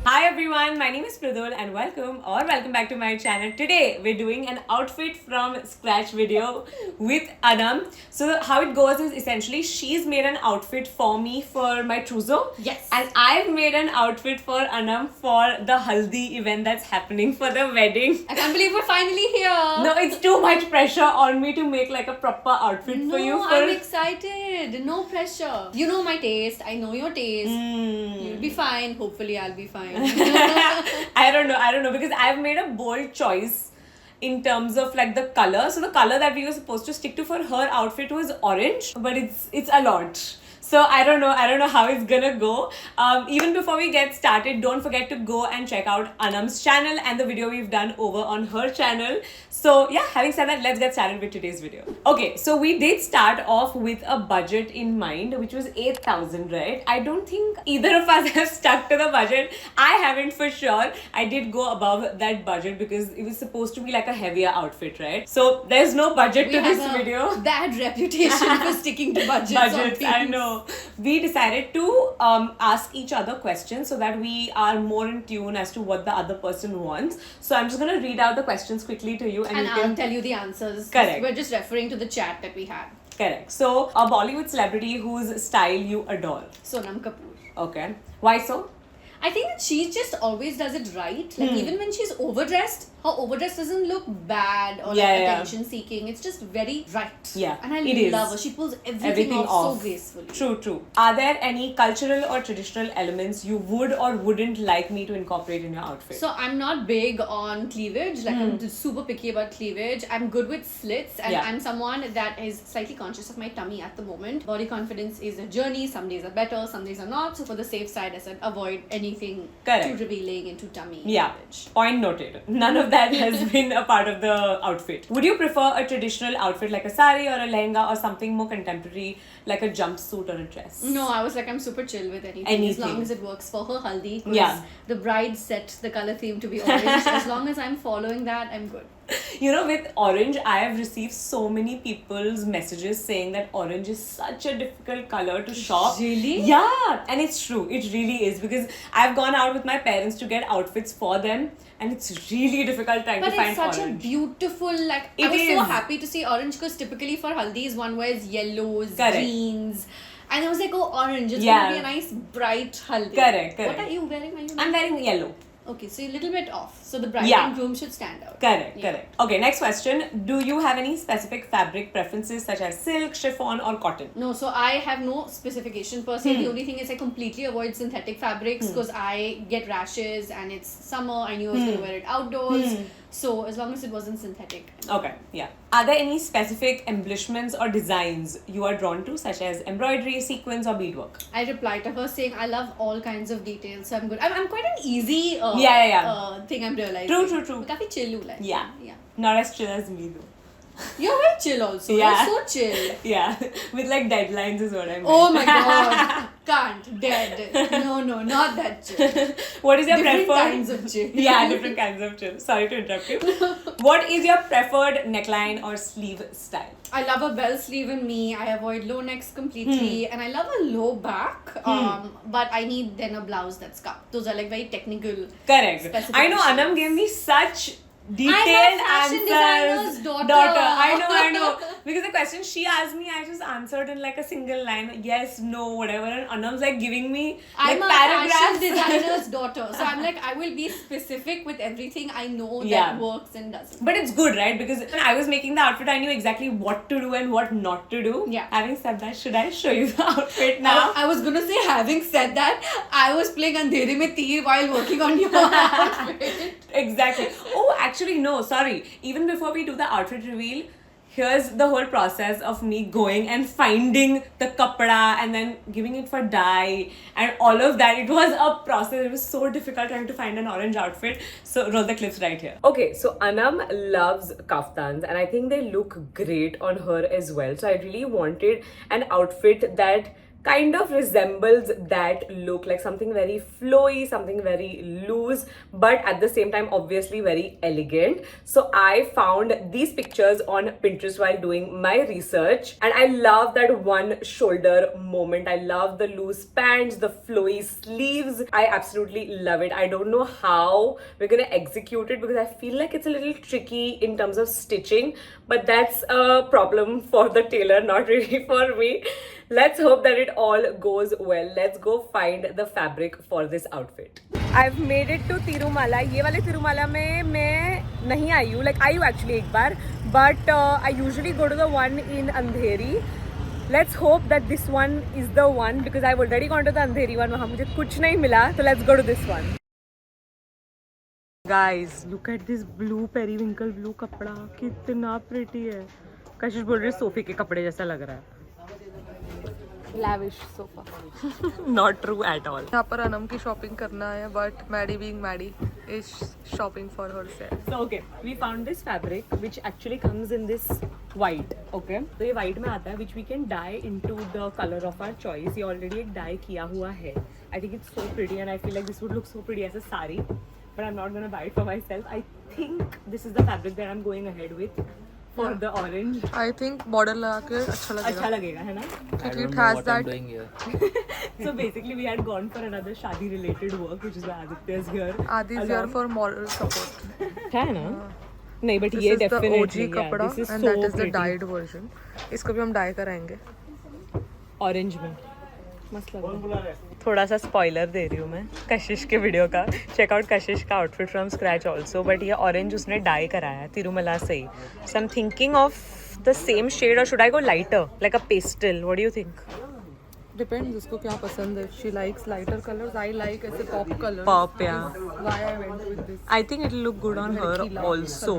Hi everyone, my name is Pradul and welcome back to my channel. Today we're doing an outfit from scratch video with Anam. So how it goes is essentially she's made an outfit for me for my trousseau. Yes. And I've made an outfit for Anam for the haldi event that's happening for the wedding. I can't believe we're finally here. No, it's too much pressure on me to make like a proper outfit for you. I'm excited. No pressure. You know my taste. I know your taste. You'll be fine. Hopefully I'll be fine. I don't know because I've made a bold choice in terms of like the color. So the color that we were supposed to stick to for her outfit was orange, but it's a lot. So I don't know how it's gonna go. Even before we get started, don't forget to go and check out Anam's channel and the video we've done over on her channel. So yeah, having said that, let's get started with today's video. Okay, so we did start off with a budget in mind, which was 8,000, right? I don't think either of us have stuck to the budget. I haven't for sure. I did go above that budget because it was supposed to be like a heavier outfit, right? So there's no budget to this video. Bad reputation for sticking to budgets. I know. We decided to ask each other questions so that we are more in tune as to what the other person wants. So I'm just going to read out the questions quickly to you and I'll tell you the answers. Correct. We're just referring to the chat that we had. Correct. So a Bollywood celebrity whose style you adore. Sonam Kapoor. Okay. Why so? I think that she just always does it right. Like even when she's overdressed, her overdress doesn't look bad or attention seeking. It's just very right. Yeah. And I love her. She pulls everything off so gracefully. True. Are there any cultural or traditional elements you would or wouldn't like me to incorporate in your outfit? So I'm not big on cleavage. Like I'm super picky about cleavage. I'm good with slits and I'm someone that is slightly conscious of my tummy at the moment. Body confidence is a journey. Some days are better, some days are not. So for the safe side, I said avoid anything too revealing into tummy. Yeah. Image. Point noted. None of that has been a part of the outfit. Would you prefer a traditional outfit like a sari or a lehenga or something more contemporary like a jumpsuit or a dress? No, I was like, I'm super chill with anything. As long as it works for her haldi. Yeah. The bride set the color theme to be orange. As long as I'm following that, I'm good. You know, with orange, I have received so many people's messages saying that orange is such a difficult color to shop. Really? Yeah, and it's true. It really is because I've gone out with my parents to get outfits for them and it's really difficult trying to find orange. But it's such a beautiful, like, I was so happy to see orange because typically for haldi's one wears yellows, greens. And I was like, oh, orange. It's going to be a nice bright haldi. Correct. What are you wearing? I'm wearing yellow. Okay, so you're a little bit off. So the bride and groom should stand out. Correct. Okay, next question. Do you have any specific fabric preferences such as silk, chiffon or cotton? No, so I have no specification per se. The only thing is I completely avoid synthetic fabrics because I get rashes and it's summer. I knew I was going to wear it outdoors. So as long as it wasn't synthetic. Okay, yeah. Are there any specific embellishments or designs you are drawn to such as embroidery, sequins or beadwork? I replied to her saying I love all kinds of details, so I'm good. I'm quite an easy thing I'm realizing. True. Kafi chill like. Yeah. Not as chill as me though. You're very chill also. Yeah. You're so chill. Yeah. With like deadlines is what I mean. Oh my god. Can't. Dead. No, not that chill. What is your different preferred... kinds of chill. Yeah, different kinds of chill. Sorry to interrupt you. What is your preferred neckline or sleeve style? I love a bell sleeve in me. I avoid low necks completely. And I love a low back. But I need then a blouse that's cupped. Those are like very technical. Correct. I know Anam gave me such detailed answers. Daughter. I know. Because the question she asked me, I just answered in like a single line. Yes, no, whatever. And Anam's like giving me like paragraphs. I'm a fashion designer's daughter. So I'm like, I will be specific with everything I know that works and doesn't. But it's good, right? Because when I was making the outfit, I knew exactly what to do and what not to do. Yeah. Having said that, should I show you the outfit now? I was going to say, having said that, I was playing Andheri Mein Teer while working on your outfit. Exactly. Oh, actually, no, sorry. Even before we do the outfit reveal, here's the whole process of me going and finding the kapda and then giving it for dye and all of that. It was a process. It was so difficult trying to find an orange outfit. So roll the clips right here. Okay, so Anam loves kaftans and I think they look great on her as well. So I really wanted an outfit that kind of resembles that look, like something very flowy, something very loose, but at the same time obviously very elegant. So I found these pictures on Pinterest while doing my research, and I love that one shoulder moment. I love the loose pants, the flowy sleeves. I absolutely love it. I don't know how we're gonna execute it because I feel like it's a little tricky in terms of stitching, but that's a problem for the tailor, not really for me. Let's hope that it all goes well. Let's go find the fabric for this outfit. I've made it to Tirumala. ये वाले Tirumala में मैं नहीं आई हूँ. Like आई हूँ actually एक बार, but I usually go to the one in Andheri. Let's hope that this one is the one because I've already gone to the Andheri one. वहाँ मुझे कुछ नहीं मिला, so let's go to this one. Guys, look at this blue periwinkle blue कपड़ा, कितना pretty है. कशिश बोल रही है सोफे के कपड़े जैसा लग रहा है. Lavish sofa. Not true at all. यहाँ पर अनम की शॉपिंग करना है, but Maddie being Maddie is shopping for herself. So okay, we found this fabric which actually comes in this white. Okay, तो ये white में आता है which we can dye into the color of our choice. ये already एक dye किया हुआ है. I think it's so pretty and I feel like this would look so pretty as a sari. But I'm not gonna buy it for myself. I think this is the fabric that I'm going ahead with. For the orange. I think border लगा के अच्छा लगेगा. अच्छा लगेगा है ना? क्योंकि it has that. So basically we had gone for another शादी related work which is why Aditya is here. Adi is here for moral support. है ना? नहीं but This ये is the definitely OG कपड़ा this is and so that is the pretty. dyed version. इसको भी हम dye कराएंगे. Orange में मस्त लग रहा है. थोड़ा सा स्पॉइलर दे रही हूँ मैं कशिश के वीडियो का. चेक आउट कशिश का outfit from scratch also, but ये ऑरेंज उसने डाई कराया है तिरुमला से ही. So I am thinking of the same shade और should I go lighter like a pastel. What do you think? Depends उसको क्या पसंद है. She likes lighter colors. I like ऐसे pop colors. पॉप या Why I went with this. I think it look good on her also.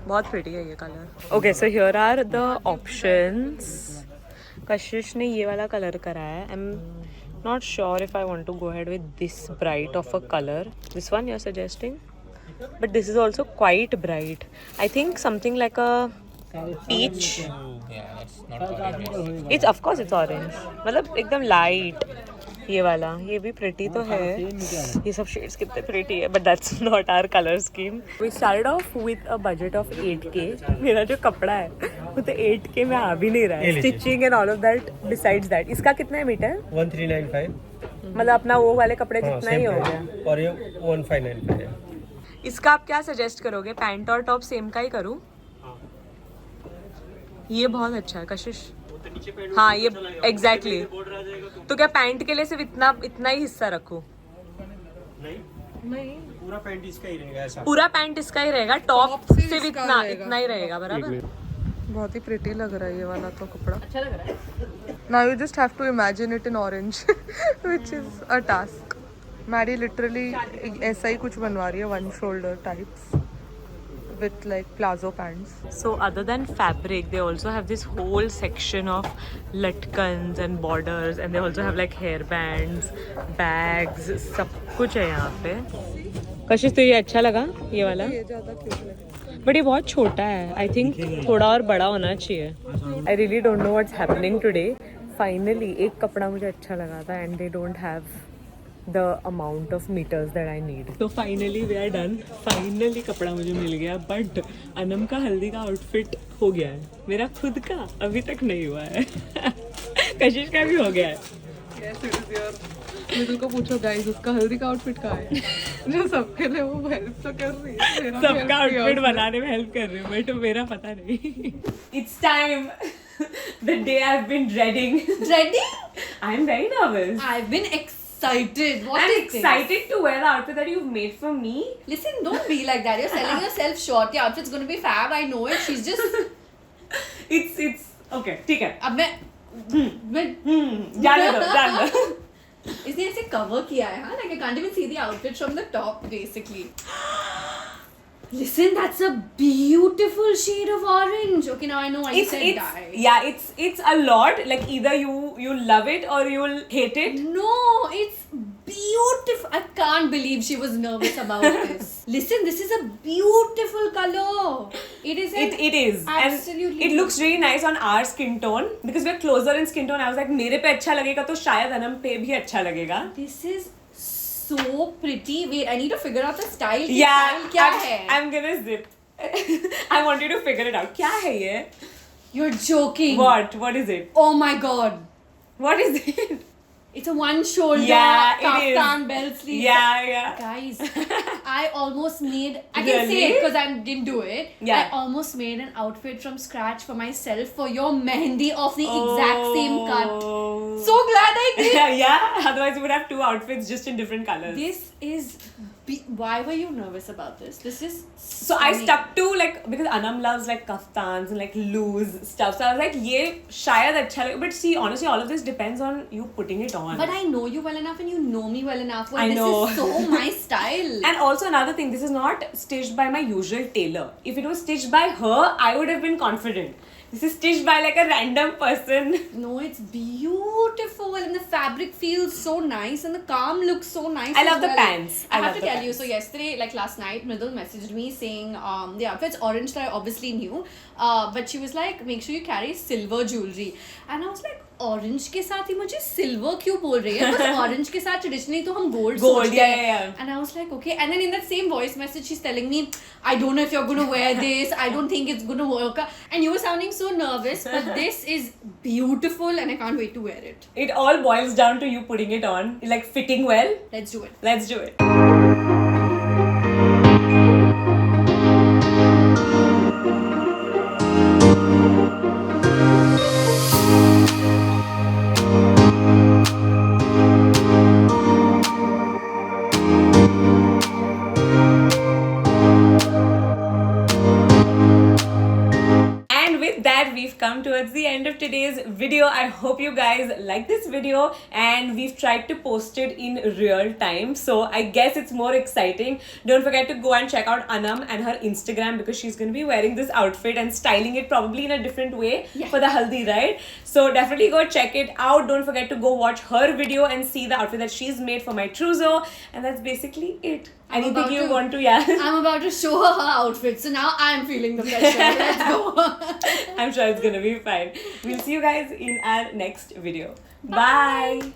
बहुत pretty है ये colour. Okay so here are the options. Kashish ने ये वाला कलर कराया है. I am not sure if I want to go ahead with this bright of a color. This one you're suggesting? But this is also quite bright. I think something like a peach. Yeah, that's not orange. It's of course it's orange. मतलब एकदम light. ये वाला ये भी pretty तो है. ये सब shades कितने pretty है, but that's not our color scheme. We started off with a budget of 8K. मेरा जो कपड़ा है वो तो 8K में आ भी नहीं रहा है. Stitching and all of that. Besides that, इसका कितना है मीटर? 1395. मतलब अपना वो वाले कपड़े जितना ही हो गया. और ये 1595 है. इसका आप क्या सजेस्ट करोगे? पैंट और टॉप सेम का ही करूँ? ये बहुत अच्छा है कशिश. हाँ ये एग्जैक्टली. तो क्या पैंट के लिए सिर्फ इतना ही हिस्सा रखूं? नहीं पूरा पैंट इसका ही रहेगा ऐसा. पूरा पैंट इसका ही रहेगा. टॉप सिर्फ सिर्फ इसका इतना रहेगा. इतना ही रहेगा. बराबर. बहुत ही pretty लग रहा है ये वाला तो कपड़ा. अच्छा लग रहा है. Now you just have to imagine it in orange, which is a task. Maddie literally ऐसा ही कुछ बनवा रही है, one shoulder types with like plazo pants. So other than fabric, they also have this whole section of latkans and borders, and they also have like hairbands, bags, सब कुछ है यहाँ पे. कशिश तो ये अच्छा लगा ये वाला. ये ज़्यादा cute लगा. बट ये बहुत छोटा है. आई थिंक थोड़ा और बड़ा होना चाहिए. I really don't know what's happening today. Finally एक कपड़ा मुझे अच्छा लगा था and they don't have the amount of meters that I need. तो finally we are done. Finally कपड़ा मुझे मिल गया. बट अनम का हल्दी का आउटफिट हो गया है. मेरा खुद का अभी तक नहीं हुआ है. कशिश का भी हो गया है. Yes, it is your. Middle को पूछो गाइस उसका हल्दी का आउटफिट कहाँ है. जो सबके लिए वो हेल्प तो कर रही है. मेरा भी सबका help किया आउटफिट उसने. बनाने में हेल्प कर रही हूँ बट मेरा पता नहीं. It's time. The day I have been dreading. Dreading? I am very nervous. I've been excited. What I'm is this? excited to wear the outfit that you've made for me. Listen, don't be like that. You're selling yourself short. Your outfit's gonna be fab. I know it. She's just. It's okay. ठीक है. अब मैं जाने दो. इसने ऐसे cover किया है हाँ. Like I can't even see the outfit from the top basically. Listen, that's a beautiful shade of orange. Okay, now I know why you said dye. Yeah, it's a lot. Like either you love it or you'll hate it. No, it's beautiful. I can't believe she was nervous about this. Listen, this is a beautiful color. It is. It is. Absolutely. And it looks really nice on our skin tone because we're closer in skin tone. I was like, मेरे पे अच्छा लगेगा तो शायद अनम पे भी अच्छा लगेगा. This is so pretty. Wait, I need to figure out the style. Yeah, Style क्या है? I'm gonna zip. I want you to figure it out. क्या है ये? You're joking. What? What is it? Oh my god. What is it? It's a one shoulder Yeah, it is. kaftan belt sleeve. Yeah. Guys, I almost made. I can Really? say it because I didn't do it. Yeah. I almost made an outfit from scratch for myself for your mehendi of the exact same cut. Oh. So glad I did. Yeah. Otherwise, you would have two outfits just in different colors. This is. Why were you nervous about this? This is. So I stuck to like because Anam loves like kaftans and like loose stuff. So I was like, ये शायद अच्छा लगे. But see, honestly, all of this depends on you putting it on. But I know you well enough and you know me well enough. Well, I this know. is so my style. And also another thing, this is not stitched by my usual tailor. If it was stitched by her, I would have been confident. This is stitched by like a random person. No, it's beautiful and the fabric feels so nice and the calm looks so nice. I as love the well. pants. I I have love to the tell you, pants. so yesterday, like last night, Mridul messaged me saying the outfit's orange that I obviously knew. But she was like, make sure you carry silver jewelry. And I was like, orange के साथ ही मुझे silver क्यों बोल रही है? Because orange के साथ traditionally तो हम gold सोचते हैं. Yeah. And I was like, okay. And then in that same voice message, she's telling me, I don't know if you're going to wear this. I don't think it's going to work. And you were sounding so nervous. But this is beautiful and I can't wait to wear it. It all boils down to you putting it on, like fitting well. Let's do it. Let's do it. And with that, we've come towards the end of today's video. I hope you guys like this video and we've tried to post it in real time. So I guess it's more exciting. Don't forget to go and check out Anam and her Instagram because she's going to be wearing this outfit and styling it probably in a different way for the haldi, right? So definitely go check it out. Don't forget to go watch her video and see the outfit that she's made for my trousseau. And that's basically it. Anything you want to, I'm about to show her her outfit. So now I'm feeling the pressure. Let's go. I'm sure it's gonna be fine. We'll see you guys in our next video. Bye.